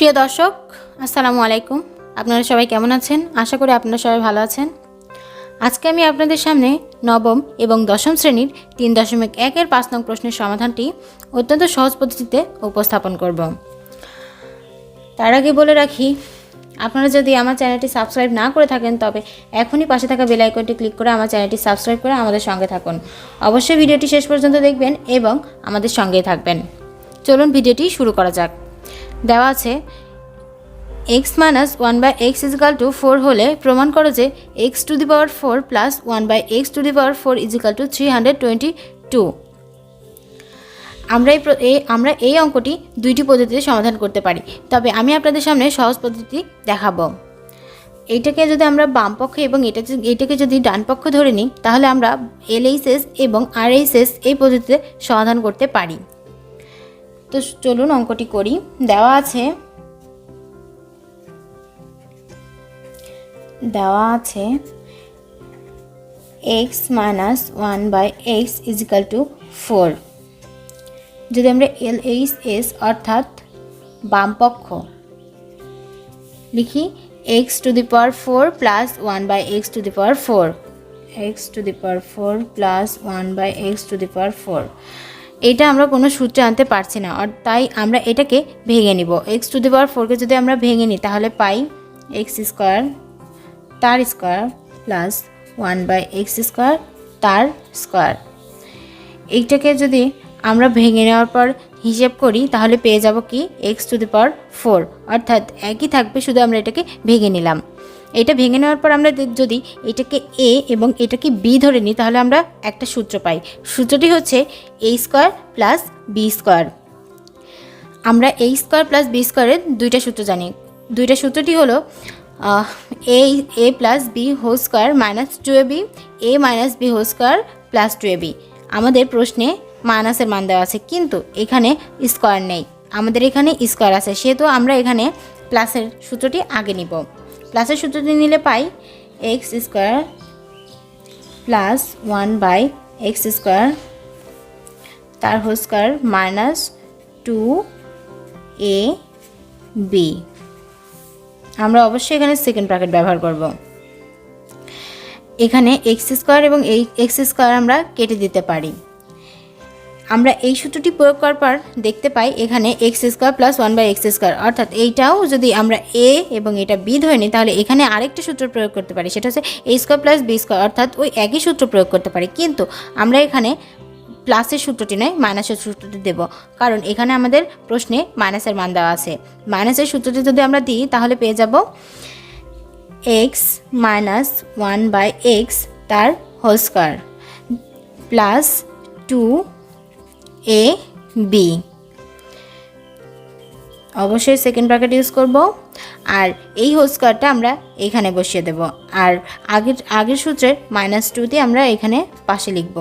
প্রিয় দর্শক, আসসালামু আলাইকুম। আপনারা সবাই কেমন আছেন? আশা করি আপনারা সবাই ভালো আছেন। আজকে আমি আপনাদের সামনে নবম এবং দশম শ্রেণীর 3.1-এর 5 নং প্রশ্নের সমাধানটি অত্যন্ত সহজ পদ্ধতিতে উপস্থাপন করব। তার আগে বলে রাখি, আপনারা যদি আমার চ্যানেলটি সাবস্ক্রাইব না করে থাকেন তবে এখনই পাশে থাকা বেল আইকনটি ক্লিক করে আমার চ্যানেলটি সাবস্ক্রাইব করে আমাদের সঙ্গে থাকুন। অবশ্যই ভিডিওটি শেষ পর্যন্ত দেখবেন এবং আমাদের সঙ্গেই থাকবেন। চলুন ভিডিওটি শুরু করা যাক। দেওয়া আছে x minus 1/x is equal to 4 হলে প্রমাণ করো যে x to the power 4 plus 1/x to the power 4 is equal to 322। আমরা এই অঙ্কটি দুইটি পদ্ধতিতে সমাধান করতে পারি, তবে আমি আপনাদের সামনে সহজ পদ্ধতি দেখাবো। এইটাকে যদি আমরা বাম পক্ষ এবং এটাকে যদি ডান পক্ষ ধরে নিই তাহলে আমরা LHS এবং RHS এই পদ্ধতিতে সমাধান করতে পারি। তো চলুন অঙ্কটি করি। দেওয়া আছে x minus 1/x is equal to 4। যদি আমরা LHS অর্থাৎ বাম পক্ষ লিখি x to the power 4 plus 1/x to the power 4, x to the power 4 plus 1/x to the power 4। এটা আমরা কোনো সূত্রে আনতে পারছি না, তাই আমরা এটাকে ভেঙে নিব। x to the power 4কে যদি আমরা ভেঙে নিই তাহলে পাই x স্কোয়ার তার স্কোয়ার প্লাস 1/x স্কোয়ার তার স্কোয়ার। এইটাকে যদি আমরা ভেঙে নেওয়ার পর হিসেব করি তাহলে পেয়ে যাব কি x to the power 4, অর্থাৎ একই থাকবে, শুধু আমরা এটাকে ভেঙে নিলাম। এটা ভেঙে নেওয়ার পর আমরা যদি এটাকে a এবং এটাকে b ধরে নিই তাহলে আমরা একটা সূত্র পাই। সূত্রটি হচ্ছে a square plus b square. আমরা a স্কোয়ার প্লাস b স্কোয়ারের দুইটা সূত্র জানি। দুইটা সূত্রটি হলো a plus B whole square minus 2ab, a minus B whole square plus 2ab। আমাদের প্রশ্নে মাইনাসের মান দেওয়া আছে কিন্তু এখানে স্কোয়ার নেই, আমাদের এখানে স্কোয়ার আছে, সেহেতু আমরা এখানে প্লাসের সূত্রটি আগে নিব। প্লাসের সূত্রটি নিলে পাই x square plus 1/x square তার হোল স্কোয়ার মাইনাস 2ab। আমরা অবশ্যই এখানে সেকেন্ড ব্র্যাকেট ব্যবহার করব। এখানে x স্কোয়ার এবং এই x স্কোয়ার আমরা কেটে দিতে পারি। আমরা এই সূত্রটি প্রয়োগ করার পর দেখতে পাই এখানে x square plus 1/x square, অর্থাৎ এইটাও যদি আমরা a এবং এটা b ধরে নিই তাহলে এখানে আরেকটা সূত্র প্রয়োগ করতে পারি, সেটা হচ্ছে a square plus b square, অর্থাৎ ওই একই সূত্র প্রয়োগ করতে পারি। কিন্তু আমরা এখানে প্লাসের সূত্রটি নয় মাইনাসের সূত্রটি দেব, কারণ এখানে আমাদের প্রশ্নে মাইনাসের মান দেওয়া আছে। মাইনাসের সূত্রটি যদি আমরা দিই তাহলে পেয়ে যাব x মাইনাস 1/x তার হোল স্কোয়ার প্লাস 2ab। অবশ্যই সেকেন্ড ব্র্যাকেট ইউজ করব, আর এই হোল স্কোয়ারটা আমরা এখানে বসিয়ে দেব, আর আগের সূত্রের -2 দিয়ে আমরা এখানে পাশে লিখব।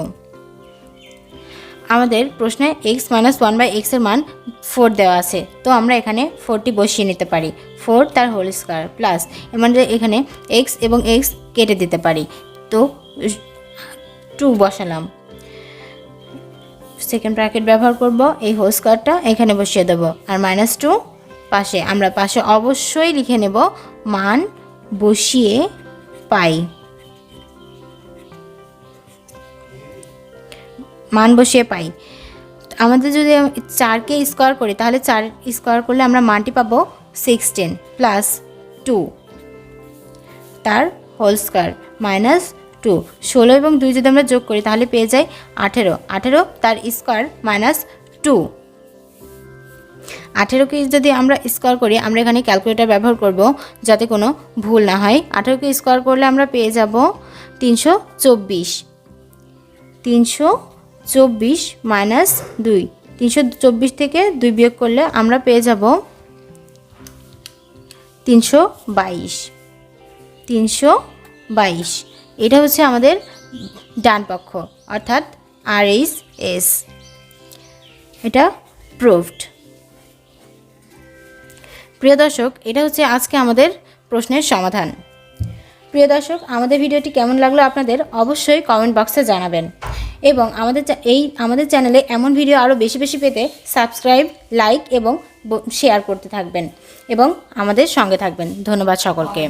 আমাদের প্রশ্নে x মাইনাস 1/x এর মান 4 দেওয়া আছে, তো আমরা এখানে 4টি বসিয়ে নিতে পারি। 4 তার হোল স্কোয়ার প্লাস আমাদের এখানে x এবং x কেটে দিতে পারি, তো 2 বসালাম। সেকেন্ড ব্র্যাকেট ব্যবহার করব, এই হোল স্কোয়ারটা এখানে বসিয়ে দেব, আর -2 পাশে। আমরা পাশে অবশ্যই লিখে নেব মান বসিয়ে পাই। মান বসিয়ে পাই। আমাদের যদি 4কে স্কোয়ার করি তাহলে 4 স্কোয়ার করলে আমরা মানটি পাবো 16 প্লাস 2 তার হোল স্কোয়ার মাইনাস 2। 16 এবং 2 যদি আমরা যোগ করি তাহলে পেয়ে যাই 18 তার স্কোয়ার মাইনাস 2। 18কে যদি আমরা স্কোয়ার করি, আমরা এখানে ক্যালকুলেটর ব্যবহার করব যাতে কোনো ভুল না হয়। 18কে স্কোয়ার করলে আমরা পেয়ে যাব 324 মাইনাস 2। 324 থেকে 2 বিয়োগ করলে আমরা পেয়ে যাব 322। এটা হচ্ছে আমাদের ডান পক্ষ, অর্থাৎ RHS। এটা প্রুভড। প্রিয় দর্শক, এটা হচ্ছে আজকে আমাদের প্রশ্নের সমাধান। প্রিয় দর্শক, আমাদের ভিডিওটি কেমন লাগলো আপনাদের অবশ্যই কমেন্ট বক্সে জানাবেন এবং আমাদের চ্যানেলে এমন ভিডিও আরও বেশি বেশি পেতে সাবস্ক্রাইব, লাইক এবং শেয়ার করতে থাকবেন এবং আমাদের সঙ্গে থাকবেন। ধন্যবাদ সকলকে।